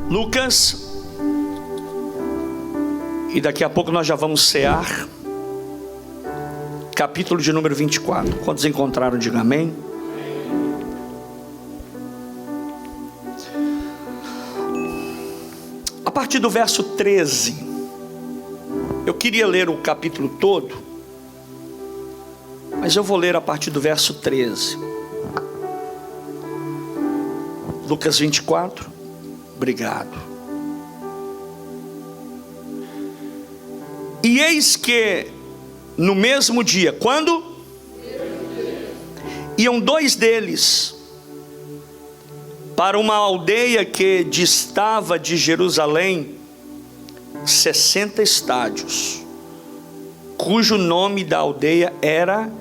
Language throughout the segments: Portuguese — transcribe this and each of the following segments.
Lucas, e daqui a pouco nós já vamos cear, capítulo de número 24. Quantos encontraram, diga amém. A partir do verso 13, eu queria ler o capítulo todo, mas eu vou ler a partir do verso 13. Lucas 24, obrigado. E eis que no mesmo dia, quando? Iam dois deles para uma aldeia que distava de Jerusalém 60 estádios, cujo nome da aldeia era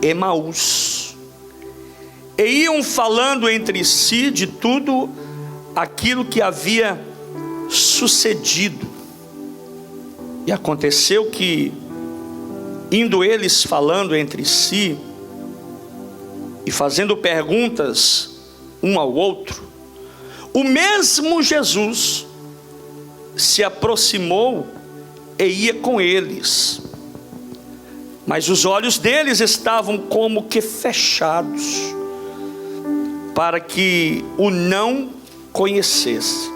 Emaús. E iam falando entre si de tudo aquilo que havia sucedido. E aconteceu que, indo eles falando entre si e fazendo perguntas um ao outro, o mesmo Jesus se aproximou e ia com eles, mas os olhos deles estavam como que fechados, para que o não conhecesse.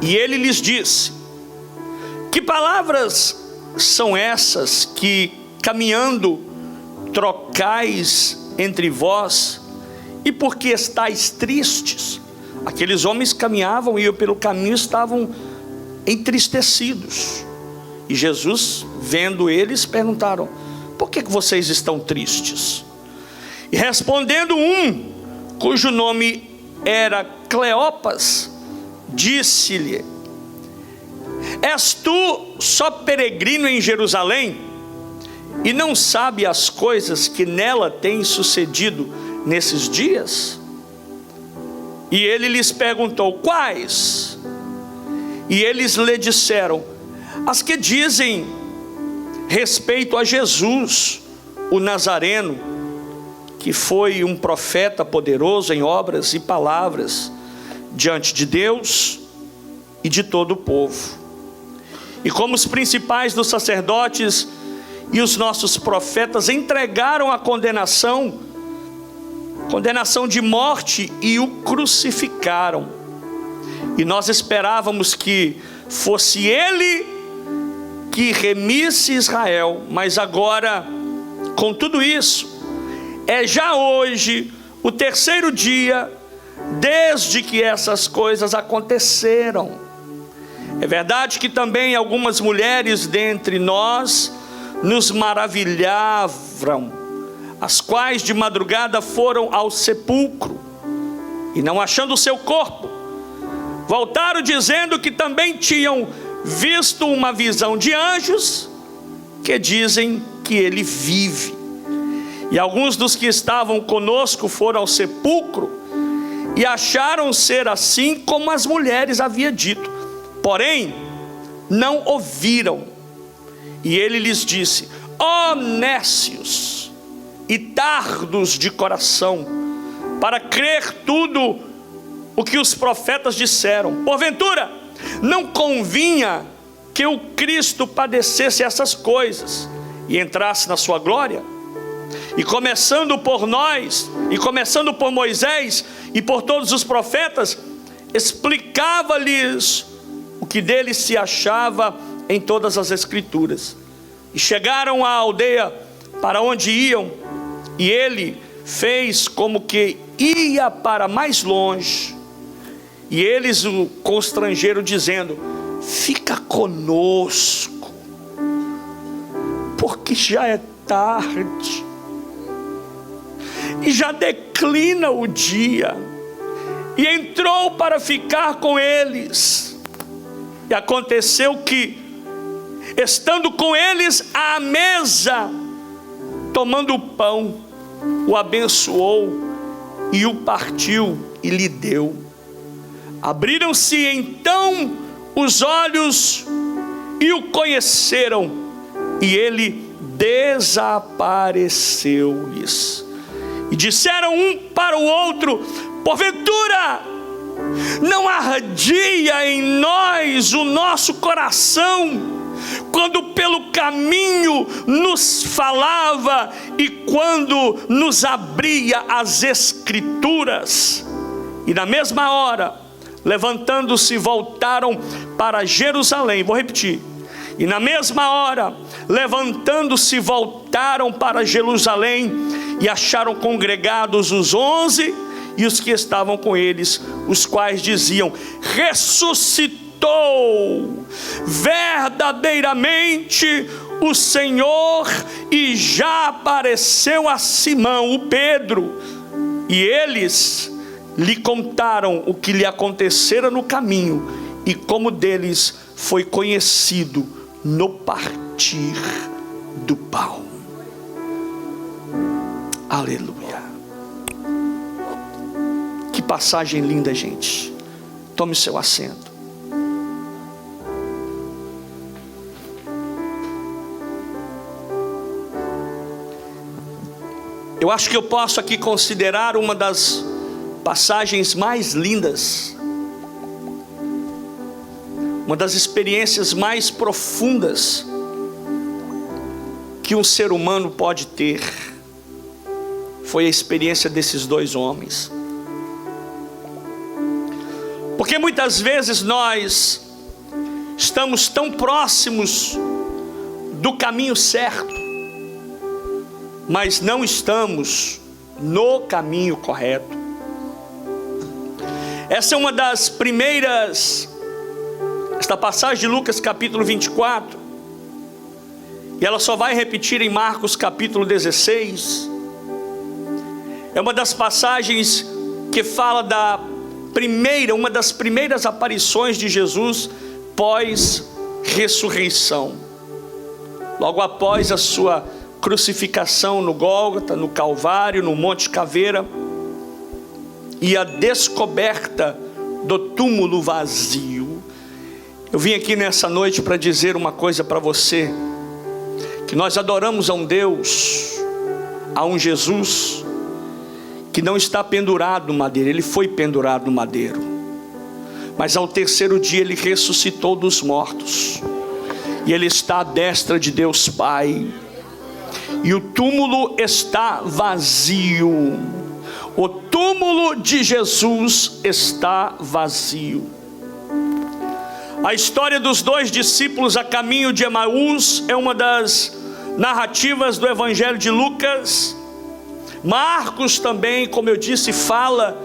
E ele lhes disse: que palavras são essas que, caminhando, trocais entre vós, e por que estáis tristes? Aqueles homens caminhavam, iam pelo caminho, estavam entristecidos. E Jesus, vendo eles, perguntaram: por que vocês estão tristes? E respondendo um, cujo nome era Cleopas, disse-lhe: és tu só peregrino em Jerusalém, e não sabe as coisas que nela têm sucedido nesses dias? E ele lhes perguntou: quais? E eles lhe disseram: as que dizem respeito a Jesus, o Nazareno, que foi um profeta poderoso em obras e palavras diante de Deus e de todo o povo. E como os principais dos sacerdotes e os nossos profetas entregaram a condenação de morte, e o crucificaram. E nós esperávamos que fosse ele que remisse Israel, mas agora, com tudo isso, é já hoje o terceiro dia desde que essas coisas aconteceram. É verdade que também algumas mulheres dentre nós nos maravilhavam, as quais de madrugada foram ao sepulcro, e não achando o seu corpo, voltaram dizendo que também tinham visto uma visão de anjos, que dizem que ele vive. E alguns dos que estavam conosco foram ao sepulcro, e acharam ser assim como as mulheres haviam dito, porém não ouviram. E ele lhes disse: ó nécios e tardos de coração, para crer tudo o que os profetas disseram. Porventura não convinha que o Cristo padecesse essas coisas e entrasse na sua glória? E começando por nós, e começando por Moisés e por todos os profetas, explicava-lhes o que dele se achava em todas as escrituras. E chegaram à aldeia para onde iam, e ele fez como que ia para mais longe, e eles o constrangeram dizendo: fica conosco, porque já é tarde e já declina o dia. E entrou para ficar com eles. E aconteceu que, estando com eles à mesa, tomando o pão, o abençoou e o partiu e lhe deu. Abriram-se então os olhos e o conheceram, e ele desapareceu-lhes. E disseram um para o outro: porventura Não ardia em nós o nosso coração, quando pelo caminho nos falava e quando nos abria as Escrituras? E na mesma hora, levantando-se, voltaram para Jerusalém. Vou repetir. E na mesma hora, levantando-se, voltaram para Jerusalém e acharam congregados os 11 e os que estavam com eles, os quais diziam: ressuscitou verdadeiramente o Senhor e já apareceu a Simão, o Pedro. E eles lhe contaram o que lhe acontecera no caminho e como deles foi conhecido no partir do pão. Aleluia. Que passagem linda, gente. Tome seu assento. Eu acho que eu posso aqui considerar uma das passagens mais lindas, uma das experiências mais profundas que um ser humano pode ter. Foi a experiência desses dois homens. Porque muitas vezes nós estamos tão próximos do caminho certo, mas não estamos no caminho correto. Essa é uma das primeiras, esta passagem de Lucas capítulo 24, e ela só vai repetir em Marcos capítulo 16. É uma das passagens que fala da primeira, uma das primeiras aparições de Jesus pós ressurreição, logo após a sua crucificação no Gólgota, no Calvário, no Monte Caveira, e a descoberta do túmulo vazio. Eu vim aqui nessa noite para dizer uma coisa para você, que nós adoramos a um Deus, a um Jesus que não está pendurado no madeiro. Ele foi pendurado no madeiro, mas ao terceiro dia ele ressuscitou dos mortos, e ele está à destra de Deus Pai, e o túmulo está vazio. O túmulo de Jesus está vazio. A história dos dois discípulos a caminho de Emaús é uma das narrativas do Evangelho de Lucas. Marcos também, como eu disse, fala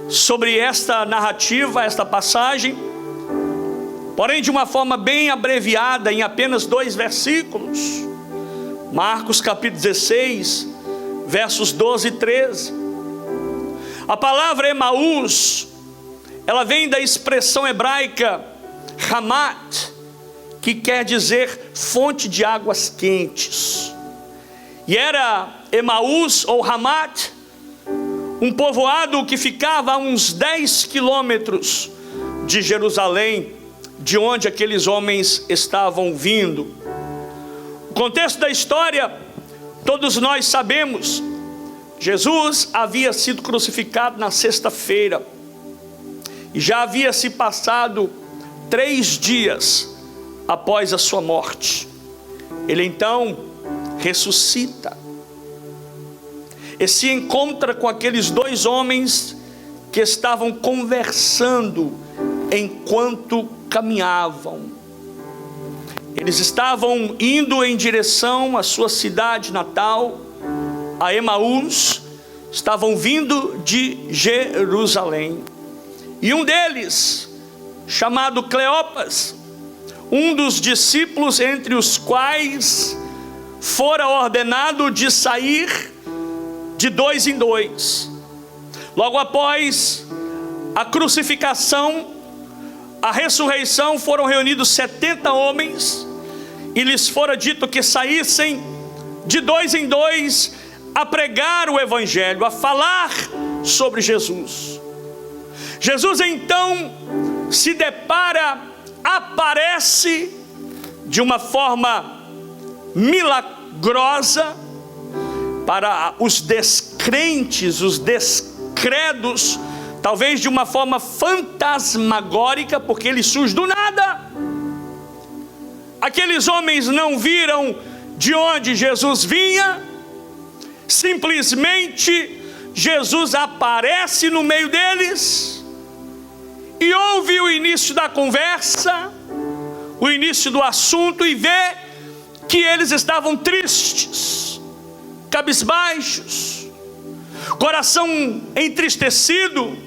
sobre esta narrativa, esta passagem, porém de uma forma bem abreviada, em apenas 2 versículos. Marcos capítulo 16, versos 12 e 13. A palavra Emaús, ela vem da expressão hebraica Hamat, que quer dizer fonte de águas quentes. E era Emaús ou Hamat um povoado que ficava a uns 10 quilômetros de Jerusalém, de onde aqueles homens estavam vindo. O contexto da história, todos nós sabemos. Jesus havia sido crucificado na sexta-feira, e já havia se passado 3 dias após a sua morte. Ele então ressuscita e se encontra com aqueles 2 homens que estavam conversando enquanto caminhavam. Eles estavam indo em direção à sua cidade natal, a Emaús. Estavam vindo de Jerusalém, e um deles, chamado Cleopas, um dos discípulos entre os quais fora ordenado de sair de 2 em 2. Logo após a crucificação, a ressurreição, foram reunidos 70 homens, e lhes fora dito que saíssem de 2 em 2 a pregar o Evangelho, a falar sobre Jesus. Jesus então se depara, aparece de uma forma milagrosa para os descrentes, os descredos talvez de uma forma fantasmagórica, porque ele surge do nada. Aqueles homens não viram de onde Jesus vinha, simplesmente Jesus aparece no meio deles, e ouve o início da conversa, o início do assunto, e vê que eles estavam tristes, cabisbaixos, coração entristecido.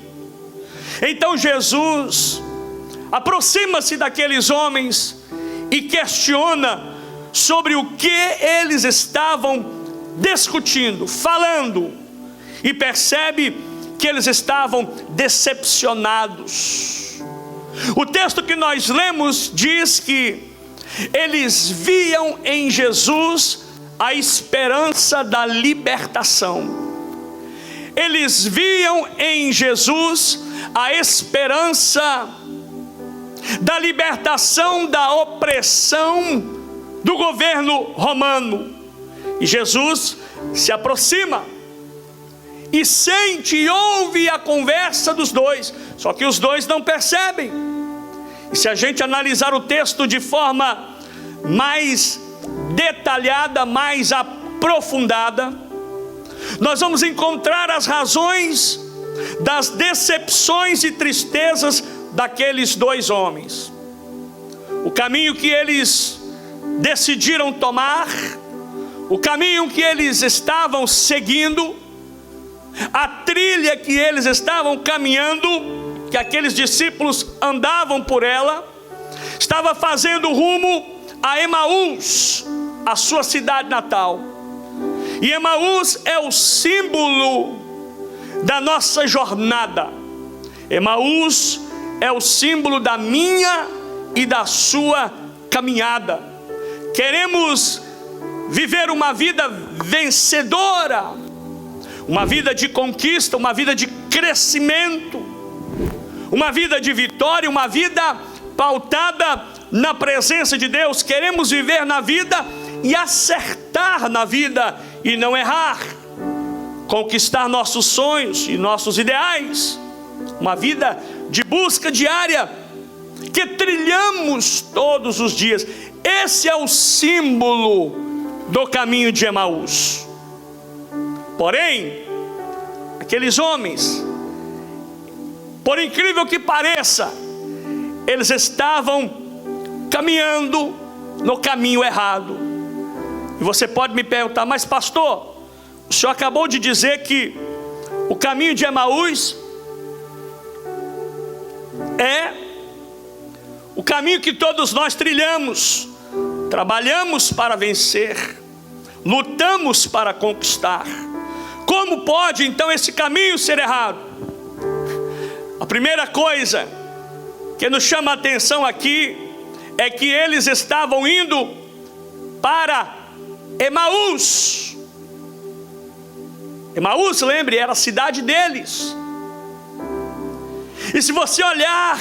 Então Jesus aproxima-se daqueles homens e questiona sobre o que eles estavam discutindo, falando, e percebe que eles estavam decepcionados. O texto que nós lemos diz que eles viam em Jesus a esperança da libertação. Eles viam em Jesus a esperança da libertação da opressão do governo romano. E Jesus se aproxima e sente e ouve a conversa dos dois, só que os dois não percebem. E se a gente analisar o texto de forma mais detalhada, mais aprofundada, nós vamos encontrar as razões das decepções e tristezas daqueles dois homens. O caminho que eles decidiram tomar, o caminho que eles estavam seguindo, a trilha que eles estavam caminhando, que aqueles discípulos andavam por ela, estava fazendo rumo a Emaús, a sua cidade natal. E Emaús é o símbolo da nossa jornada. Emaús é o símbolo da minha e da sua caminhada. Queremos viver uma vida vencedora, uma vida de conquista, uma vida de crescimento, uma vida de vitória, uma vida pautada na presença de Deus. Queremos viver na vida e acertar na vida e não errar, conquistar nossos sonhos e nossos ideais, uma vida de busca diária que trilhamos todos os dias. Esse é o símbolo do caminho de Emaús. Porém, aqueles homens, por incrível que pareça, eles estavam caminhando no caminho errado. E você pode me perguntar: mas pastor, o senhor acabou de dizer que o caminho de Emaús é o caminho que todos nós trilhamos, trabalhamos para vencer, lutamos para conquistar. Como pode então esse caminho ser errado? A primeira coisa que nos chama a atenção aqui é que eles estavam indo para Emaús. Emaús, lembre, era a cidade deles. E se você olhar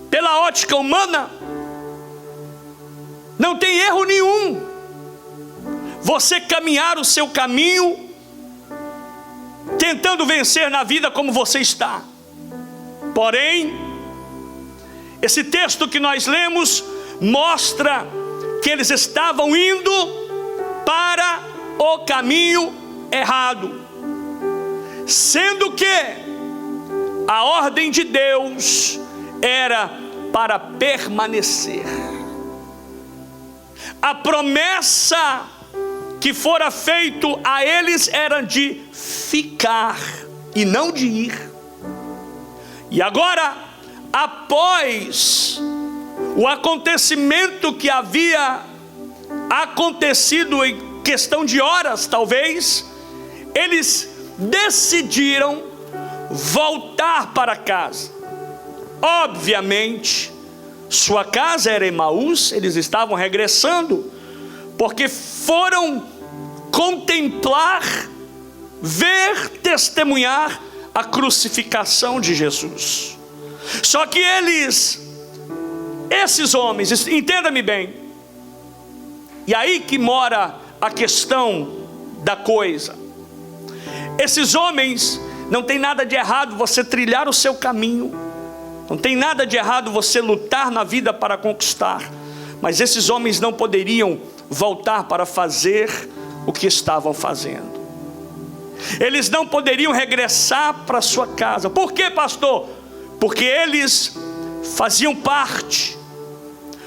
pela ótica humana, não tem erro nenhum você caminhar o seu caminho, tentando vencer na vida como você está. Porém, esse texto que nós lemos mostra que eles estavam indo para o caminho errado, sendo que a ordem de Deus era para permanecer. A promessa que fora feito a eles era de ficar e não de ir. E agora, após o acontecimento que havia acontecido em questão de horas, talvez, eles decidiram voltar para casa. Obviamente, sua casa era Emaús, eles estavam regressando, porque foram contemplar, ver, testemunhar a crucificação de Jesus. Só que esses homens, entenda-me bem, e aí que mora a questão da coisa. Esses homens Não tem nada de errado você trilhar o seu caminho. Não tem nada de errado você lutar na vida para conquistar. Mas esses homens não poderiam voltar para fazer o que estavam fazendo. Eles não poderiam regressar para sua casa. Por quê, pastor? Porque eles faziam parte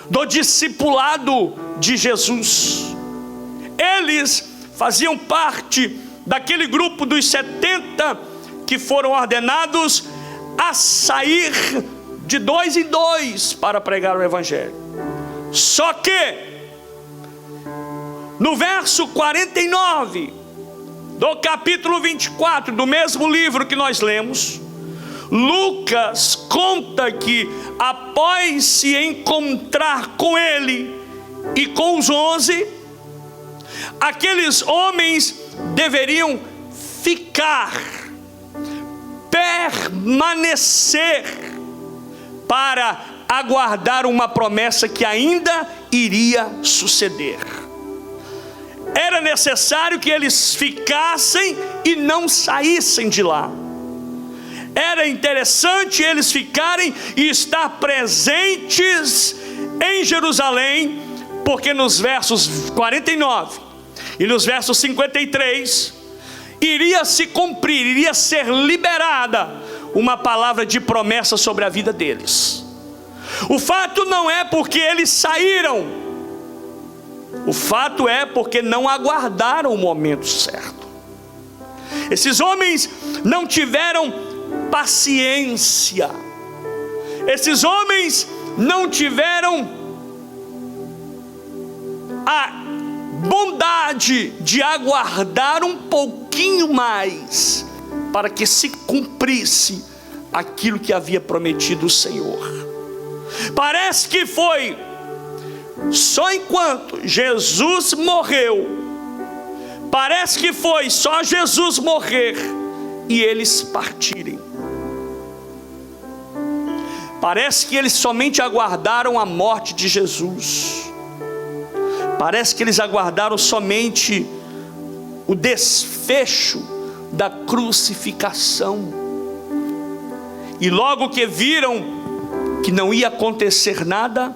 do discipulado de Jesus. Eles faziam parte daquele grupo dos 70 que foram ordenados a sair de 2 em 2 para pregar o evangelho. Só que no verso 49 do capítulo 24 do mesmo livro que nós lemos, Lucas conta que após se encontrar com ele e com os 11, aqueles homens deveriam ficar, permanecer, para aguardar uma promessa que ainda iria suceder. Era necessário que eles ficassem e não saíssem de lá. Era interessante eles ficarem e estar presentes em Jerusalém, porque nos versos 49 e nos versos 53, iria se cumprir, iria ser liberada uma palavra de promessa sobre a vida deles. O fato não é porque eles saíram, o fato é porque não aguardaram o momento certo. Esses homens não tiveram paciência. Esses homens não tiveram a bondade de aguardar um pouquinho mais para que se cumprisse aquilo que havia prometido o Senhor. Parece que foi só enquanto Jesus morreu, parece que foi só Jesus morrer e eles partirem. Parece que eles somente aguardaram a morte de Jesus. Parece que eles aguardaram somente o desfecho da crucificação. E logo que viram que não ia acontecer nada,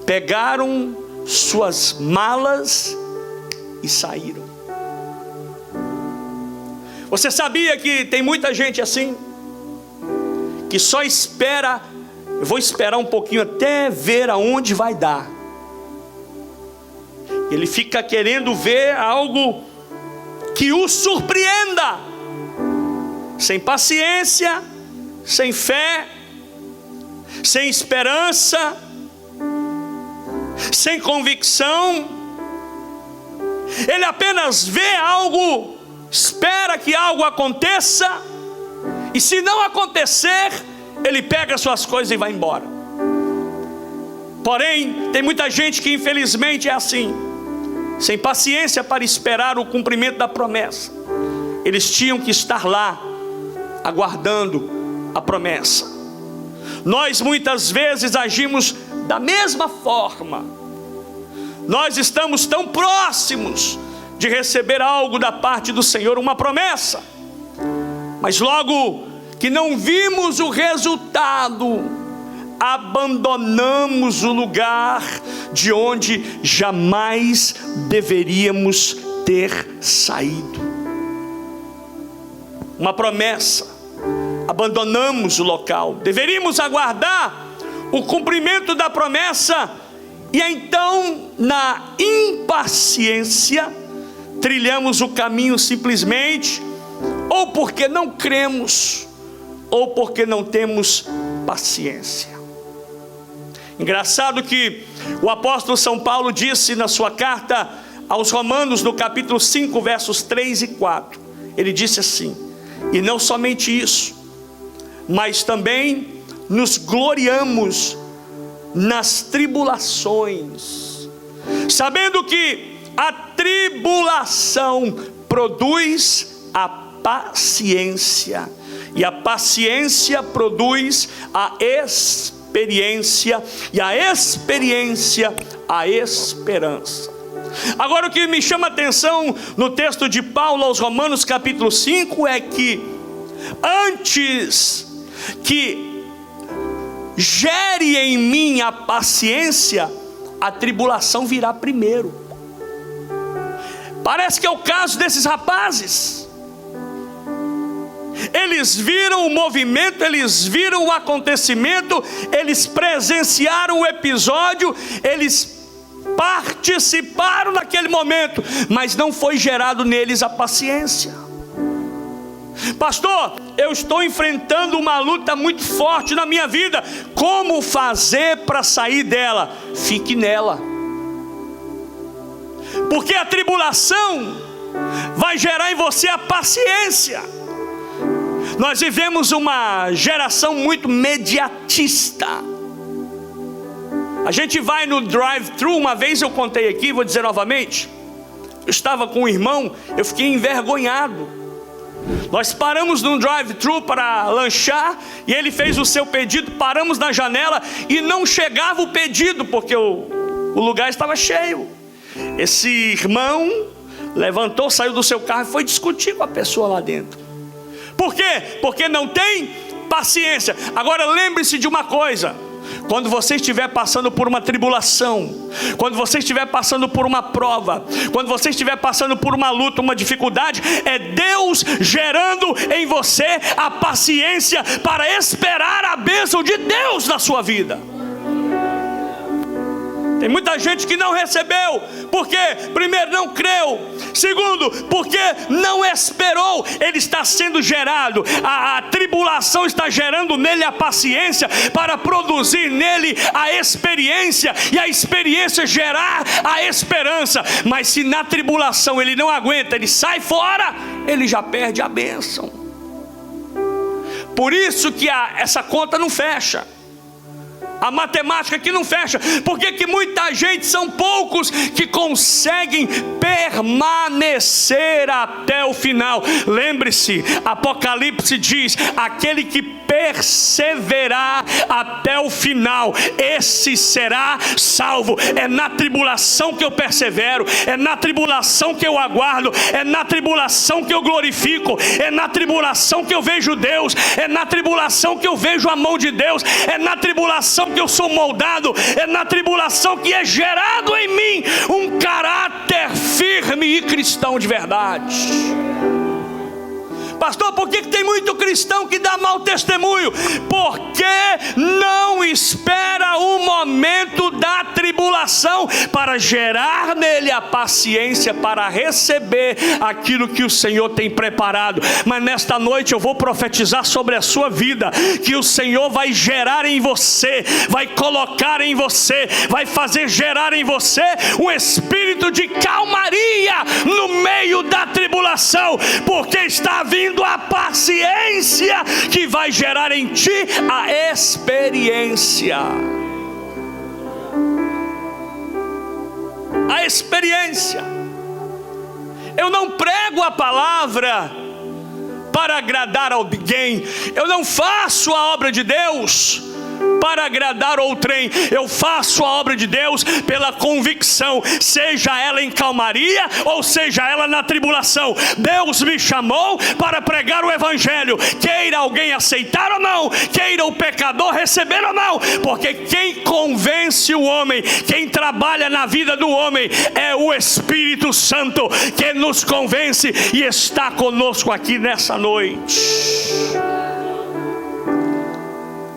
pegaram suas malas e saíram. Você sabia que tem muita gente assim, que só espera, eu vou esperar um pouquinho até ver aonde vai dar. Ele fica querendo ver algo que o surpreenda, sem paciência, sem fé, sem esperança, sem convicção. Ele apenas vê algo, espera que algo aconteça, e se não acontecer, ele pega suas coisas e vai embora. Porém, tem muita gente que infelizmente é assim, sem paciência para esperar o cumprimento da promessa. Eles tinham que estar lá, aguardando a promessa. Nós muitas vezes agimos da mesma forma. Nós estamos tão próximos de receber algo da parte do Senhor, uma promessa, mas logo que não vimos o resultado, abandonamos o lugar de onde jamais deveríamos ter saído. Uma promessa, abandonamos o local. Deveríamos aguardar o cumprimento da promessa, e então, na impaciência, trilhamos o caminho simplesmente, ou porque não cremos, ou porque não temos paciência. Engraçado que o apóstolo São Paulo disse na sua carta aos Romanos, no capítulo 5, versos 3 e 4, ele disse assim: e não somente isso, mas também nos gloriamos nas tribulações, sabendo que a tribulação produz a paciência, e a paciência produz a experiência, e a experiência a esperança. Agora, o que me chama a atenção no texto de Paulo aos Romanos capítulo 5 é que antes que gere em mim a paciência, a tribulação virá primeiro. Parece que é o caso desses rapazes. Eles viram o movimento, eles viram o acontecimento, eles presenciaram o episódio, eles participaram naquele momento, mas não foi gerado neles a paciência. Pastor, eu estou enfrentando uma luta muito forte na minha vida. Como fazer para sair dela? Fique nela, porque a tribulação vai gerar em você a paciência. Nós vivemos uma geração muito mediatista. A gente vai no drive-thru. Uma vez eu contei aqui, vou dizer novamente. Eu estava com um irmão, eu fiquei envergonhado. Nós paramos num drive-thru para lanchar, e ele fez o seu pedido. Paramos na janela e não chegava o pedido, porque o lugar estava cheio. Esse irmão levantou, saiu do seu carro e foi discutir com a pessoa lá dentro. Por quê? Porque não tem paciência. Agora lembre-se de uma coisa: quando você estiver passando por uma tribulação, quando você estiver passando por uma prova, quando você estiver passando por uma luta, uma dificuldade, é Deus gerando em você a paciência para esperar a bênção de Deus na sua vida. Tem muita gente que não recebeu, porque primeiro não creu, segundo, porque não esperou. Ele está sendo gerado, a tribulação está gerando nele a paciência para produzir nele a experiência, e a experiência gerar a esperança. Mas se na tribulação ele não aguenta, ele sai fora, ele já perde a bênção. Por isso que essa conta não fecha. A matemática aqui não fecha. Porque que muita gente, são poucos que conseguem permanecer até o final. Lembre-se, Apocalipse diz: aquele que perseverar até o final, esse será salvo. É na tribulação que eu persevero, é na tribulação que eu aguardo, é na tribulação que eu glorifico, é na tribulação que eu vejo Deus, é na tribulação que eu vejo a mão de Deus, é na tribulação que eu sou moldado, é na tribulação que é gerado em mim um caráter firme e cristão de verdade. Pastor, por que tem muito cristão que dá mau testemunho? Porque não espera o momento da tribulação para gerar nele a paciência para receber aquilo que o Senhor tem preparado. Mas nesta noite eu vou profetizar sobre a sua vida, que o Senhor vai gerar em você, vai colocar em você, vai fazer gerar em você um espírito de calmaria no meio da tribulação, porque está vindo a paciência que vai gerar em ti a experiência. A experiência. Eu não prego a palavra para agradar alguém. Eu não faço a obra de Deus para agradar outrem. Eu faço a obra de Deus pela convicção, seja ela em calmaria ou seja ela na tribulação. Deus me chamou para pregar o evangelho, queira alguém aceitar ou não, queira o pecador receber ou não, porque quem convence o homem, quem trabalha na vida do homem, é o Espírito Santo que nos convence e está conosco aqui nessa noite.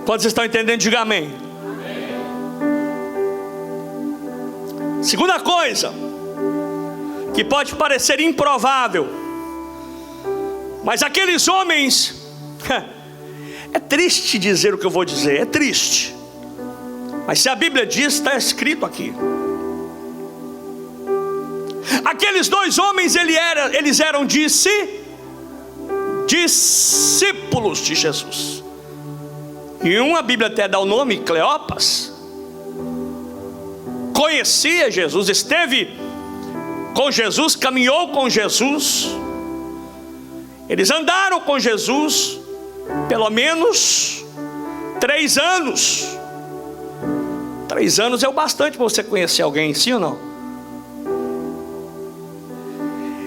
Quando vocês estão entendendo, diga amém. Segunda coisa, que pode parecer improvável, mas aqueles homens, é triste dizer o que eu vou dizer, é triste, mas se a Bíblia diz, está escrito aqui. Aqueles dois homens, eles eram discípulos de Jesus. E a Bíblia até dá o nome, Cleopas. Conhecia Jesus, esteve com Jesus, caminhou com Jesus. Eles andaram com Jesus pelo menos 3 anos. 3 anos é o bastante para você conhecer alguém, sim ou não?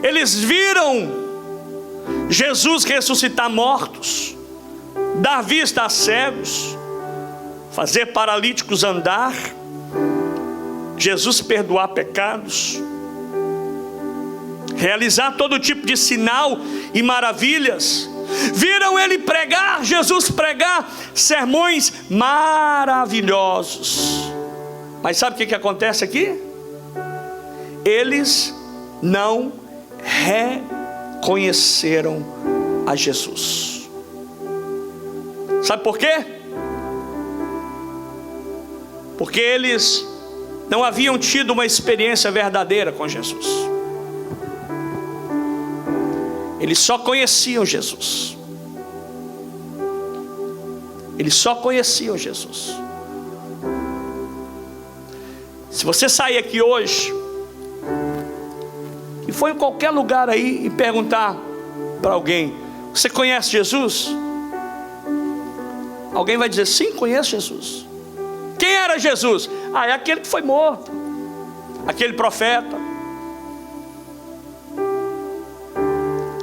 Eles viram Jesus ressuscitar mortos, dar vista a cegos, fazer paralíticos andar, Jesus perdoar pecados, realizar todo tipo de sinal e maravilhas. Viram ele pregar, Jesus pregar sermões maravilhosos. Mas sabe o que acontece aqui? Eles não reconheceram a Jesus. Sabe por quê? Porque eles não haviam tido uma experiência verdadeira com Jesus. Eles só conheciam Jesus. Eles só conheciam Jesus. Se você sair aqui hoje e for em qualquer lugar aí e perguntar para alguém: você conhece Jesus? Alguém vai dizer: sim, conheço Jesus. Quem era Jesus? É aquele que foi morto, aquele profeta,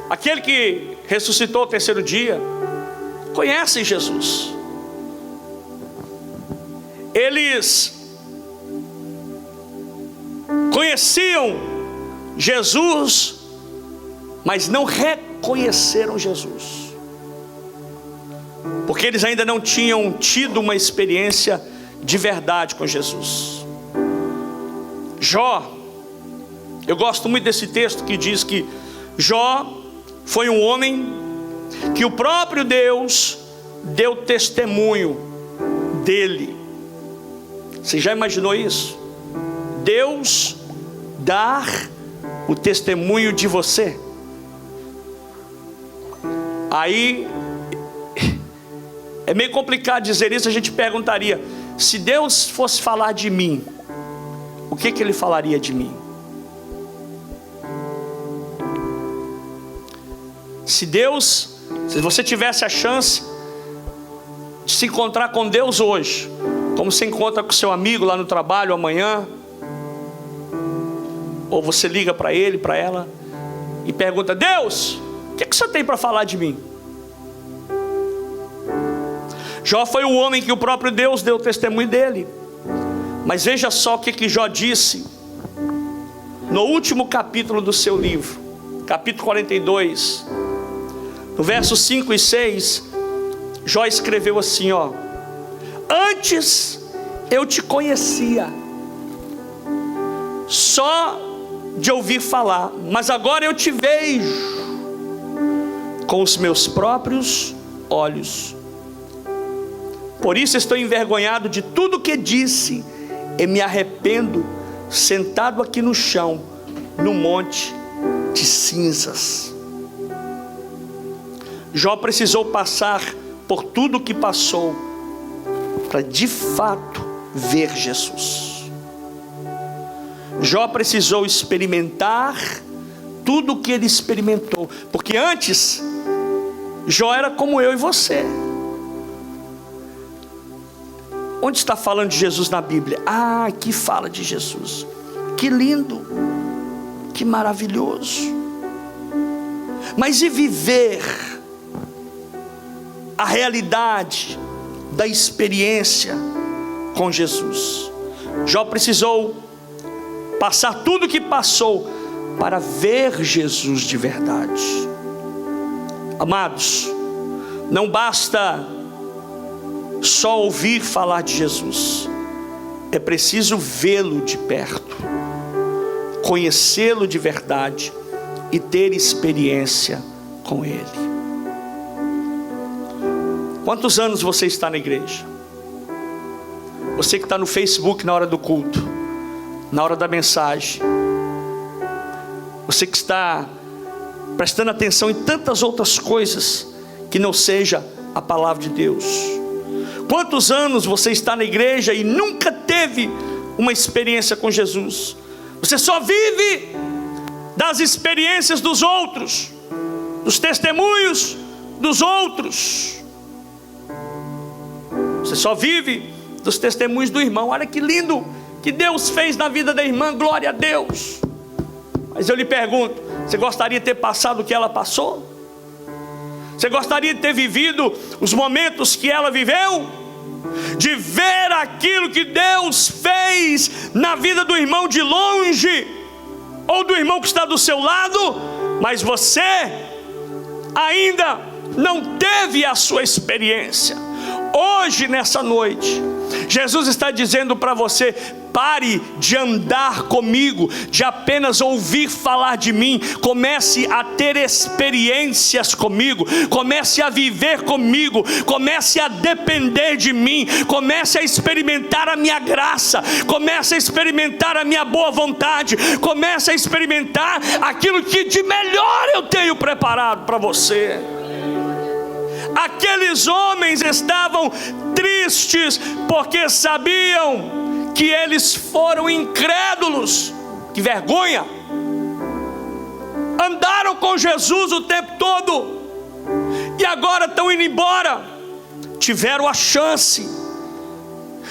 aquele que ressuscitou ao terceiro dia. Conhecem Jesus. Eles conheciam Jesus, mas não reconheceram Jesus, porque eles ainda não tinham tido uma experiência de verdade com Jesus. Jó, eu gosto muito desse texto que diz que Jó foi um homem que o próprio Deus deu testemunho dele. Você já imaginou isso? Deus dar o testemunho de você? Aí é meio complicado dizer isso. A gente perguntaria: se Deus fosse falar de mim, o que ele falaria de mim? Se você tivesse a chance de se encontrar com Deus hoje, como você encontra com seu amigo lá no trabalho amanhã, ou você liga para ele, para ela, e pergunta: Deus, o que você tem para falar de mim? Jó foi um homem que o próprio Deus deu testemunho dele. Mas veja só o que Jó disse no último capítulo do seu livro, capítulo 42, no versos 5 e 6. Jó escreveu assim: antes eu te conhecia só de ouvir falar, mas agora eu te vejo com os meus próprios olhos. Por isso estou envergonhado de tudo que disse e me arrependo, sentado aqui no chão, no monte de cinzas. Jó precisou passar por tudo o que passou para de fato ver Jesus. Jó precisou experimentar tudo o que ele experimentou, porque antes Jó era como eu e você. Onde está falando de Jesus na Bíblia? Aqui fala de Jesus. Que lindo, que maravilhoso. Mas e viver a realidade da experiência com Jesus? Jó precisou passar tudo o que passou para ver Jesus de verdade. Amados, não basta só ouvir falar de Jesus, é preciso vê-lo de perto, conhecê-lo de verdade e ter experiência com Ele. Quantos anos você está na igreja? Você que está no Facebook na hora do culto, na hora da mensagem, você que está prestando atenção em tantas outras coisas que não seja a palavra de Deus. Quantos anos você está na igreja e nunca teve uma experiência com Jesus? Você só vive das experiências dos outros, dos testemunhos dos outros. Você só vive dos testemunhos do irmão. Olha que lindo que Deus fez na vida da irmã, glória a Deus. Mas eu lhe pergunto: você gostaria de ter passado o que ela passou? Você gostaria de ter vivido os momentos que ela viveu? De ver aquilo que Deus fez na vida do irmão de longe, ou do irmão que está do seu lado, mas você ainda não teve a sua experiência. Hoje, nessa noite, Jesus está dizendo para você: pare de andar comigo, de apenas ouvir falar de mim. Comece a ter experiências comigo, comece a viver comigo, comece a depender de mim, comece a experimentar a minha graça, comece a experimentar a minha boa vontade, comece a experimentar aquilo que de melhor eu tenho preparado para você. Aqueles homens estavam tristes porque sabiam que eles foram incrédulos. Que vergonha! Andaram com Jesus o tempo todo e agora estão indo embora. Tiveram a chance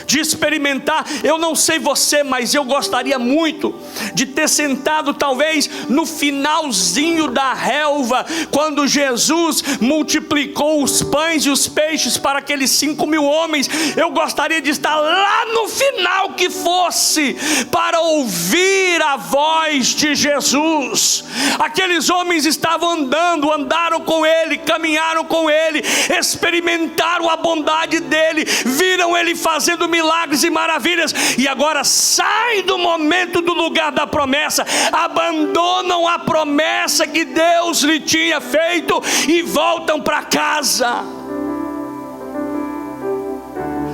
de experimentar. Eu não sei você, mas eu gostaria muito de ter sentado talvez no finalzinho da relva, quando Jesus multiplicou os pães e os peixes para aqueles 5.000 homens. Eu gostaria de estar lá no final que fosse, para ouvir a voz de Jesus. Aqueles homens estavam andando, andaram com Ele, caminharam com Ele, experimentaram a bondade dEle, viram Ele fazendo milagres e maravilhas, e agora saem do momento, do lugar da promessa, abandonam a promessa que Deus lhe tinha feito e voltam para casa.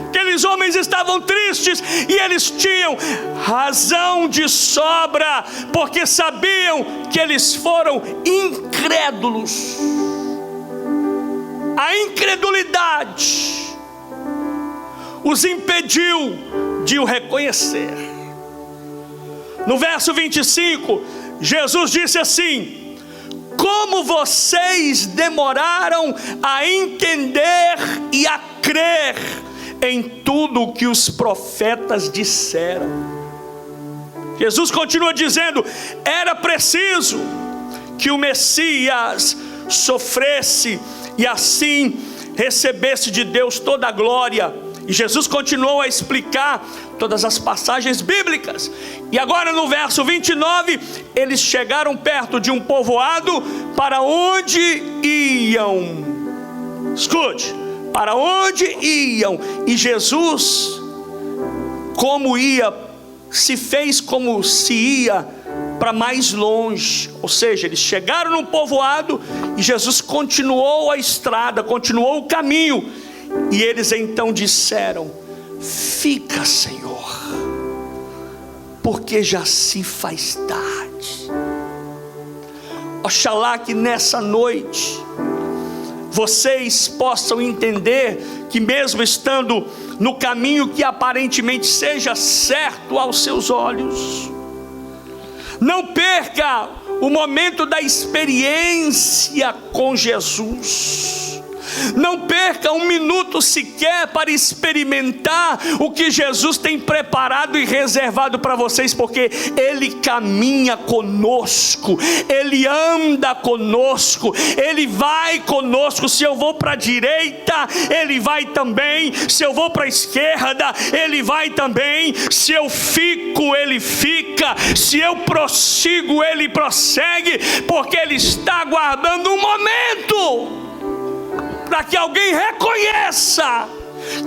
Aqueles homens estavam tristes e eles tinham razão de sobra, porque sabiam que eles foram incrédulos. A incredulidade os impediu de o reconhecer. No verso 25, Jesus disse assim: como vocês demoraram a entender e a crer em tudo o que os profetas disseram. Jesus continua dizendo: era preciso que o Messias sofresse e assim recebesse de Deus toda a glória. E Jesus continuou a explicar todas as passagens bíblicas. E agora no verso 29, eles chegaram perto de um povoado para onde iam. Escute, para onde iam? E Jesus, como ia, se fez como se ia para mais longe. Ou seja, eles chegaram num povoado e Jesus continuou a estrada, continuou o caminho. E eles então disseram: fica, Senhor, porque já se faz tarde. Oxalá que nessa noite vocês possam entender que, mesmo estando no caminho que aparentemente seja certo aos seus olhos, não perca o momento da experiência com Jesus. Não perca um minuto sequer para experimentar o que Jesus tem preparado e reservado para vocês, porque Ele caminha conosco, Ele anda conosco, Ele vai conosco. Se eu vou para a direita, Ele vai também. Se eu vou para a esquerda, Ele vai também. Se eu fico, Ele fica. Se eu prossigo, Ele prossegue, porque Ele está aguardando um momento para que alguém reconheça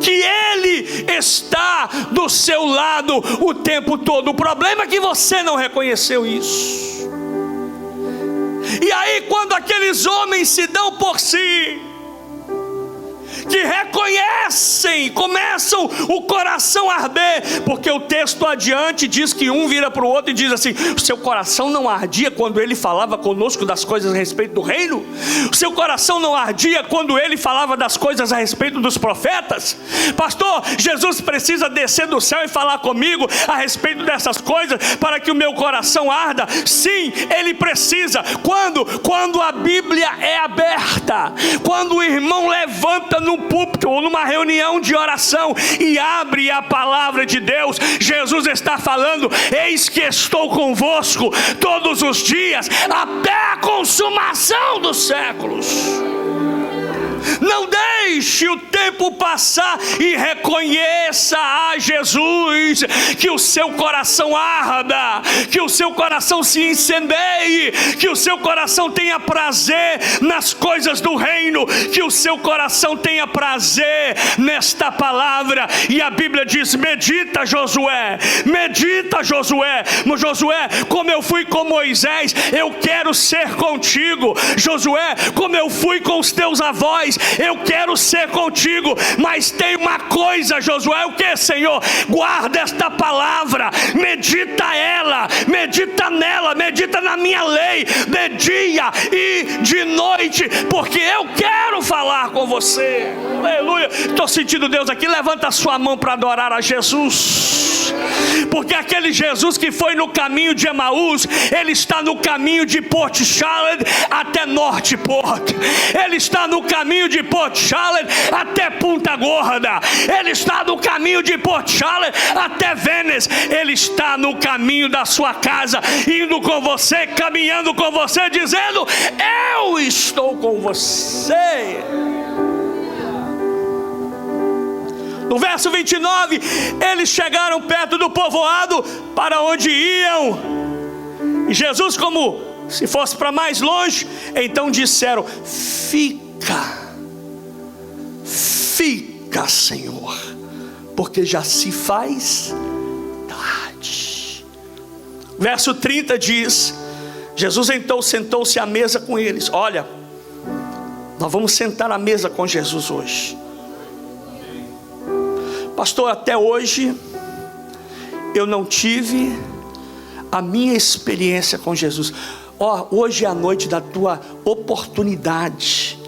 que Ele está do seu lado o tempo todo. O problema é que você não reconheceu isso. E aí, quando aqueles homens se dão por si, que reconhecem, começam o coração a arder, porque o texto adiante diz que um vira para o outro e diz assim: o seu coração não ardia quando ele falava conosco das coisas a respeito do reino? O seu coração não ardia quando ele falava das coisas a respeito dos profetas? Pastor, Jesus precisa descer do céu e falar comigo a respeito dessas coisas para que o meu coração arda? Sim, Ele precisa. Quando a Bíblia é aberta, quando o irmão levanta no púlpito ou numa reunião de oração e abre a palavra de Deus, Jesus está falando: eis que estou convosco todos os dias até a consumação dos séculos. Não deixe o tempo passar e reconheça a Jesus. Que o seu coração arda, que o seu coração se incendeie, que o seu coração tenha prazer nas coisas do reino, que o seu coração tenha prazer nesta palavra. E a Bíblia diz: medita, Josué, medita, Josué. Josué, como eu fui com Moisés, eu quero ser contigo. Josué, como eu fui com os teus avós, eu quero ser contigo. Mas tem uma coisa, Josué: o que, Senhor? Guarda esta palavra, medita ela, medita nela, medita na minha lei, de dia e de noite, porque eu quero falar com você. Aleluia. Estou sentindo Deus aqui. Levanta a sua mão para adorar a Jesus, porque aquele Jesus que foi no caminho de Emaús, ele está no caminho de Port Charlotte até Northport. Ele está no caminho de Port Charlotte até Punta Gorda. Ele está no caminho de Port Charlotte até Venice. Ele está no caminho da sua casa, indo com você, caminhando com você, dizendo: eu estou com você. No verso 29, eles chegaram perto do povoado para onde iam. E Jesus, como se fosse para mais longe, então disseram: fica, Senhor, porque já se faz tarde. Verso 30 diz: Jesus então sentou-se à mesa com eles. Olha, nós vamos sentar à mesa com Jesus hoje. Pastor, até hoje eu não tive a minha experiência com Jesus. Hoje é a noite da tua oportunidade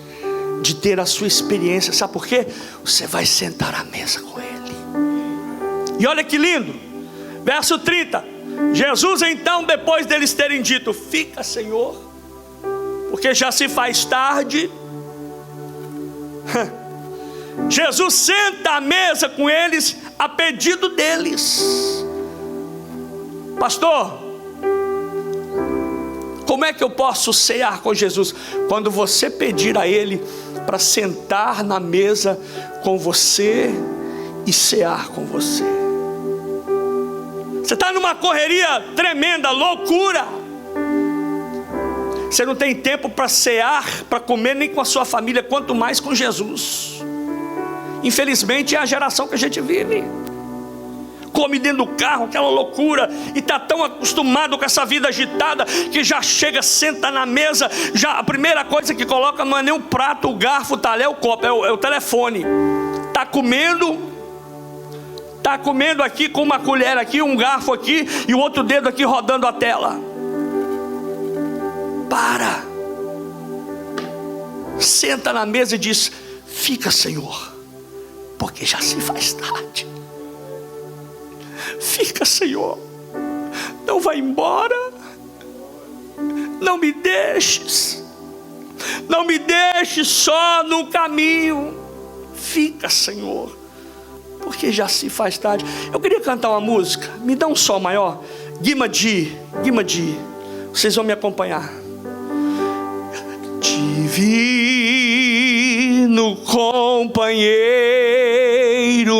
de ter a sua experiência. Sabe por quê? Você vai sentar à mesa com Ele. E olha que lindo, verso 30. Jesus então, depois deles terem dito: fica, Senhor, porque já se faz tarde, Jesus senta à mesa com eles a pedido deles. Pastor, como é que eu posso cear com Jesus? Quando você pedir a Ele para sentar na mesa com você e cear com você. Você está numa correria tremenda, loucura. Você não tem tempo para cear, para comer nem com a sua família, quanto mais com Jesus. Infelizmente é a geração que a gente vive. Come dentro do carro, aquela loucura, e está tão acostumado com essa vida agitada que já chega, senta na mesa, já a primeira coisa que coloca não é nem o prato, o garfo, o talher, o copo, é o telefone. Está comendo aqui com uma colher aqui, um garfo aqui e o outro dedo aqui rodando a tela. Para, senta na mesa e diz: fica, Senhor, porque já se faz tarde. Fica, Senhor, não vai embora, não me deixes só no caminho. Fica, Senhor, porque já se faz tarde. Eu queria cantar uma música, me dá um sol maior. Guimadi, vocês vão me acompanhar. Divino companheiro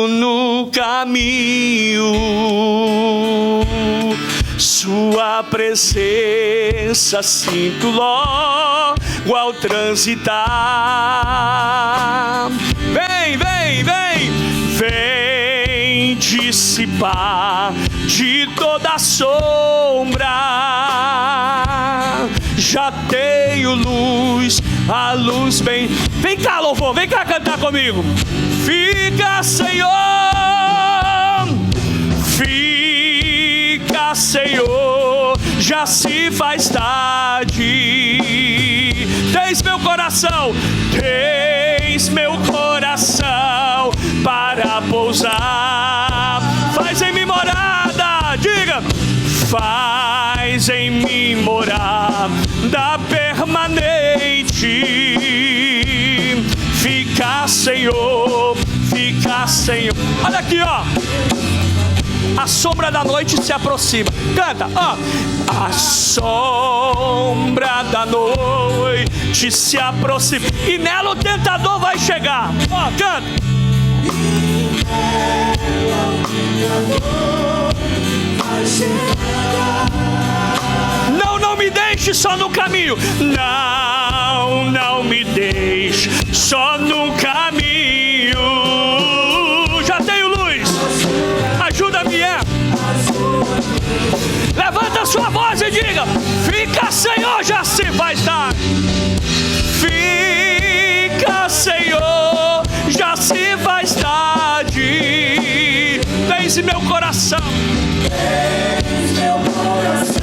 no caminho, sua presença sinto logo ao transitar. Vem dissipar de toda a sombra. Já tenho luz, a luz vem. Vem cá, louvor, vem cá cantar comigo. Fica, Senhor, já se faz tarde. Tens meu coração para pousar. Faz em mim morada, diga. Faz em mim morada permanente. Fica, Senhor. Olha aqui, ó. A sombra da noite se aproxima. Canta, ó. A sombra da noite se aproxima. E nela o tentador vai chegar. Ó, canta. E nela o tentador vai chegar. Não me deixe só no caminho. Não me deixe só no caminho. Já tenho luz. Ajuda-me, Levanta a sua voz e diga: fica, Senhor, já se faz tarde. Fica, Senhor, já se faz tarde. Pense meu coração. Pense meu coração.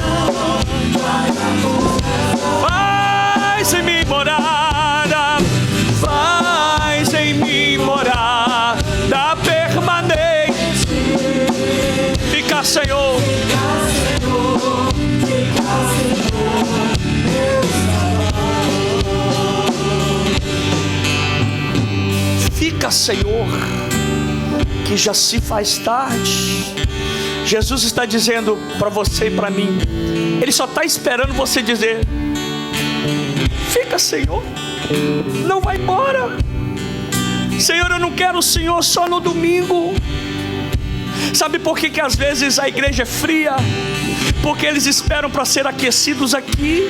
Faz em mim morada. Faz em mim morada permanente. Fica, Senhor. Fica, Senhor, que já se faz tarde. Jesus está dizendo para você e para mim. Ele só está esperando você dizer: fica, Senhor, não vai embora. Senhor, eu não quero o Senhor só no domingo. Sabe por que às vezes a igreja é fria? Porque eles esperam para ser aquecidos aqui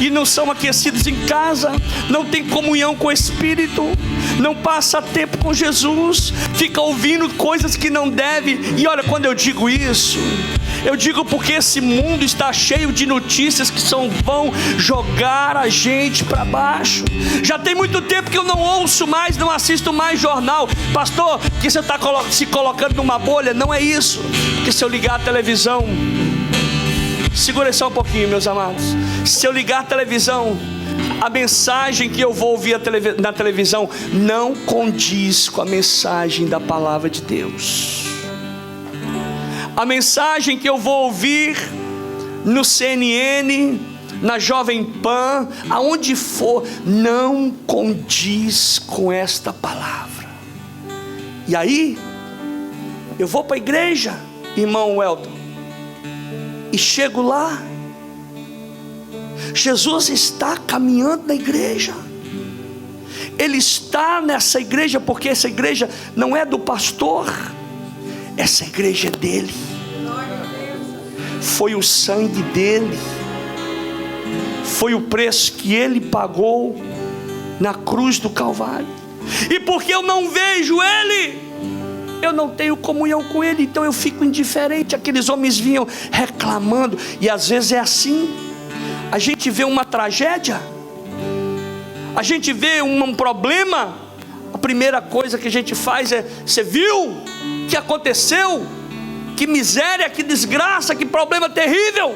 e não são aquecidos em casa, não tem comunhão com o Espírito, não passa tempo com Jesus, fica ouvindo coisas que não deve. E olha, quando eu digo isso, eu digo porque esse mundo está cheio de notícias que vão jogar a gente para baixo. Já tem muito tempo que eu não ouço mais, não assisto mais jornal. Pastor, que você está se colocando numa bolha? Não é isso. Porque se eu ligar a televisão, segura aí só um pouquinho, meus amados. Se eu ligar a televisão, a mensagem que eu vou ouvir na televisão não condiz com a mensagem da palavra de Deus. A mensagem que eu vou ouvir no CNN, na Jovem Pan, aonde for, não condiz com esta palavra. E aí, eu vou para a igreja, irmão Welton, e chego lá, Jesus está caminhando na igreja. Ele está nessa igreja porque essa igreja não é do pastor, essa igreja é dele. Foi o sangue dele, foi o preço que ele pagou na cruz do Calvário. E porque eu não vejo ele, eu não tenho comunhão com ele, então eu fico indiferente. Aqueles homens vinham reclamando, e às vezes é assim. A gente vê uma tragédia, a gente vê um problema, a primeira coisa que a gente faz é: você viu o que aconteceu? Que miséria, que desgraça, que problema terrível.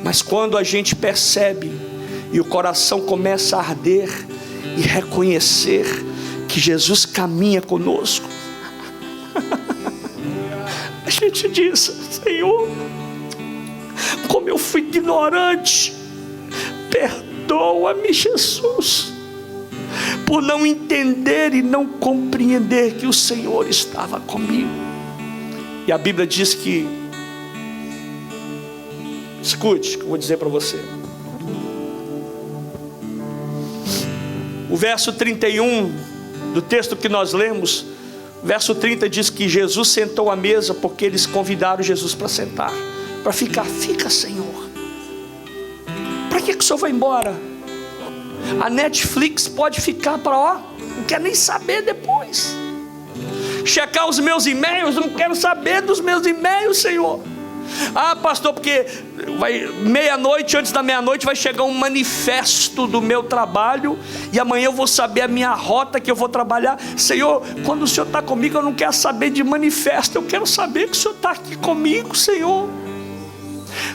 Mas quando a gente percebe e o coração começa a arder e reconhecer que Jesus caminha conosco, a gente diz: Senhor, como eu fui ignorante, perdoa-me, Jesus, por não entender e não compreender que o Senhor estava comigo. E a Bíblia diz que, escute o que eu vou dizer para você. O verso 31 do texto que nós lemos, verso 30 diz que Jesus sentou à mesa porque eles convidaram Jesus para sentar, para ficar. Fica, Senhor. Para que o Senhor vai embora? A Netflix pode ficar para, não quer nem saber depois. Checar os meus e-mails, não quero saber dos meus e-mails, Senhor. Ah, pastor, porque meia-noite, antes da meia-noite vai chegar um manifesto do meu trabalho, e amanhã eu vou saber a minha rota que eu vou trabalhar. Senhor, quando o Senhor está comigo, eu não quero saber de manifesto, eu quero saber que o Senhor está aqui comigo, Senhor.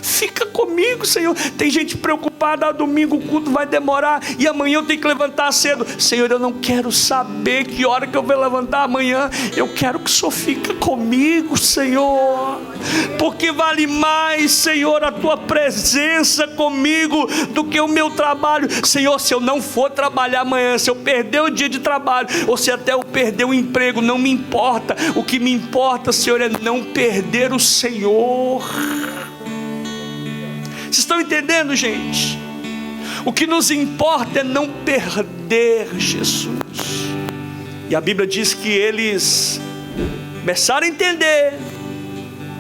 Fica comigo, Senhor. Tem gente preocupada, domingo o culto vai demorar e amanhã eu tenho que levantar cedo. Senhor, eu não quero saber que hora que eu vou levantar amanhã. Eu quero que o Senhor fique comigo, Senhor, porque vale mais, Senhor, a tua presença comigo do que o meu trabalho. Senhor, se eu não for trabalhar amanhã, se eu perder o dia de trabalho, ou se até eu perder o emprego, não me importa. O que me importa, Senhor, é não perder o Senhor. Vocês estão entendendo, gente? O que nos importa é não perder Jesus. E a Bíblia diz que eles começaram a entender,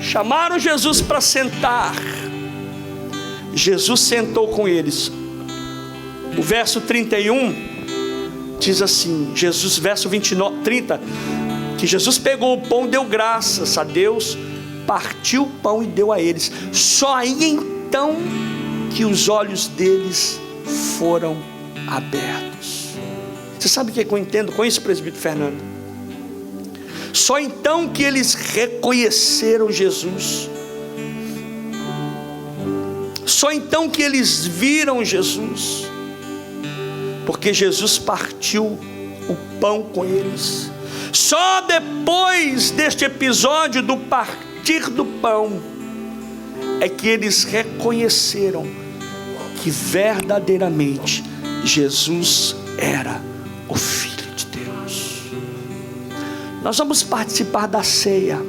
chamaram Jesus para sentar. Jesus sentou com eles. O verso 31 diz assim, Jesus, verso 30, que Jesus pegou o pão, deu graças a Deus, partiu o pão e deu a eles. Só aí então que os olhos deles foram abertos. Você sabe o que eu entendo com isso, presbítero Fernando? Só então que eles reconheceram Jesus. Só então que eles viram Jesus. Porque Jesus partiu o pão com eles. Só depois deste episódio do partir do pão é que eles reconheceram que verdadeiramente Jesus era o Filho de Deus. Nós vamos participar da ceia.